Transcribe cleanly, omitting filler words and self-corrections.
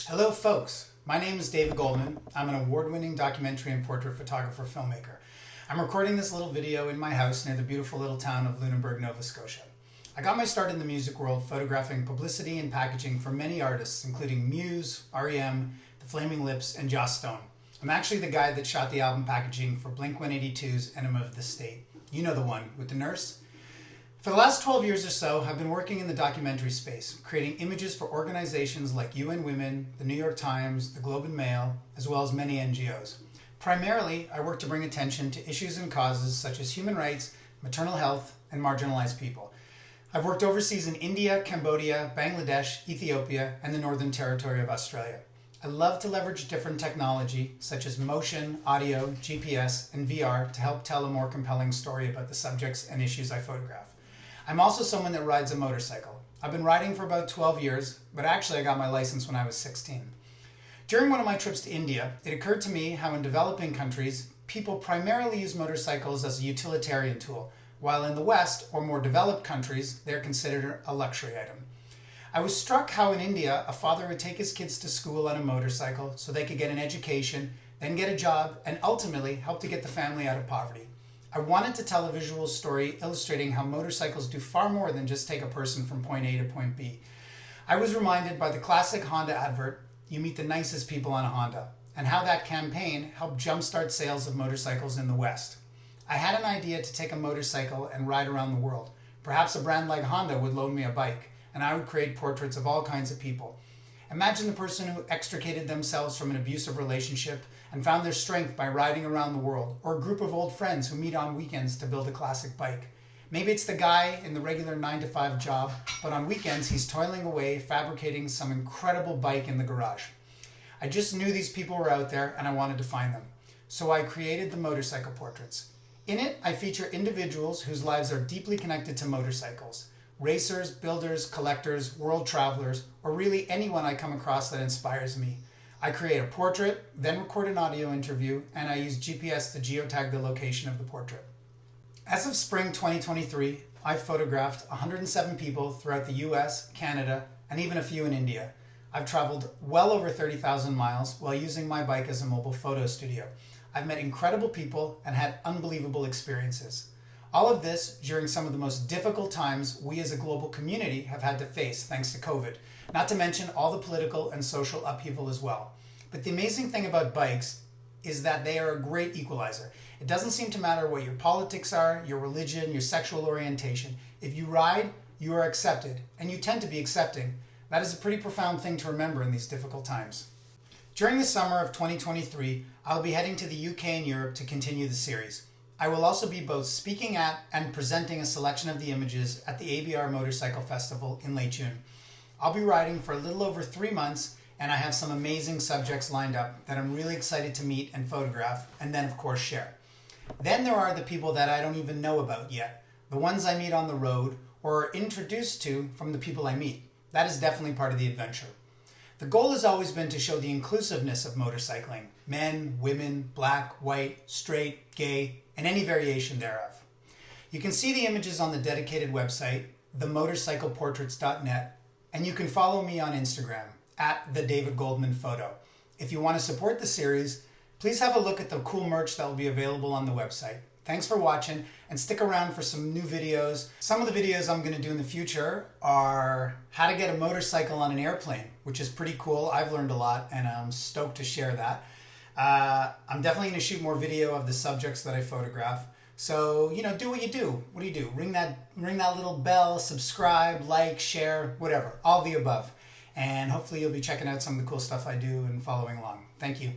Hello folks, my name is David Goldman. I'm an award-winning documentary and portrait photographer filmmaker. I'm recording this little video in my house near the beautiful little town of Lunenburg, Nova Scotia. I got my start in the music world photographing publicity and packaging for many artists including Muse, REM, The Flaming Lips, and Joss Stone. I'm actually the guy that shot the album packaging for Blink-182's Enema of the State. You know the one, with the nurse? For the last 12 years or so, I've been working in the documentary space, creating images for organizations like UN Women, the New York Times, the Globe and Mail, as well as many NGOs. Primarily, I work to bring attention to issues and causes such as human rights, maternal health, and marginalized people. I've worked overseas in India, Cambodia, Bangladesh, Ethiopia, and the Northern Territory of Australia. I love to leverage different technology, such as motion, audio, GPS, and VR to help tell a more compelling story about the subjects and issues I photograph. I'm also someone that rides a motorcycle. I've been riding for about 12 years, but actually I got my license when I was 16. During one of my trips to India, it occurred to me how in developing countries, people primarily use motorcycles as a utilitarian tool, while in the West, or more developed countries, they're considered a luxury item. I was struck how in India, a father would take his kids to school on a motorcycle so they could get an education, then get a job, and ultimately help to get the family out of poverty. I wanted to tell a visual story illustrating how motorcycles do far more than just take a person from point A to point B. I was reminded by the classic Honda advert, "You meet the nicest people on a Honda," and how that campaign helped jumpstart sales of motorcycles in the West. I had an idea to take a motorcycle and ride around the world. Perhaps a brand like Honda would loan me a bike, and I would create portraits of all kinds of people. Imagine the person who extricated themselves from an abusive relationship and found their strength by riding around the world, or a group of old friends who meet on weekends to build a classic bike. Maybe it's the guy in the regular 9-to-5 job, but on weekends he's toiling away fabricating some incredible bike in the garage. I just knew these people were out there and I wanted to find them. So I created the motorcycle portraits. In it, I feature individuals whose lives are deeply connected to motorcycles. Racers, builders, collectors, world travelers, or really anyone I come across that inspires me. I create a portrait, then record an audio interview, and I use GPS to geotag the location of the portrait. As of spring 2023, I've photographed 107 people throughout the US, Canada, and even a few in India. I've traveled well over 30,000 miles while using my bike as a mobile photo studio. I've met incredible people and had unbelievable experiences. All of this during some of the most difficult times we as a global community have had to face thanks to COVID, not to mention all the political and social upheaval as well. But the amazing thing about bikes is that they are a great equalizer. It doesn't seem to matter what your politics are, your religion, your sexual orientation. If you ride, you are accepted, and you tend to be accepting. That is a pretty profound thing to remember in these difficult times. During the summer of 2023, I'll be heading to the UK and Europe to continue the series. I will also be both speaking at and presenting a selection of the images at the ABR Motorcycle Festival in late June. I'll be riding for a little over 3 months, and I have some amazing subjects lined up that I'm really excited to meet and photograph, and then of course share. Then there are the people that I don't even know about yet, the ones I meet on the road or are introduced to from the people I meet. That is definitely part of the adventure. The goal has always been to show the inclusiveness of motorcycling: men, women, black, white, straight, gay, and any variation thereof. You can see the images on the dedicated website, themotorcycleportraits.net, and you can follow me on Instagram, @thedavidgoldmanphoto. If you want to support the series, please have a look at the cool merch that will be available on the website. Thanks for watching, and stick around for some new videos. Some of the videos I'm going to do in the future are how to get a motorcycle on an airplane, which is pretty cool. I've learned a lot, and I'm stoked to share that. I'm definitely going to shoot more video of the subjects that I photograph. So, do what you do. What do you do? Ring that little bell, subscribe, like, share, whatever. All the above. And hopefully you'll be checking out some of the cool stuff I do and following along. Thank you.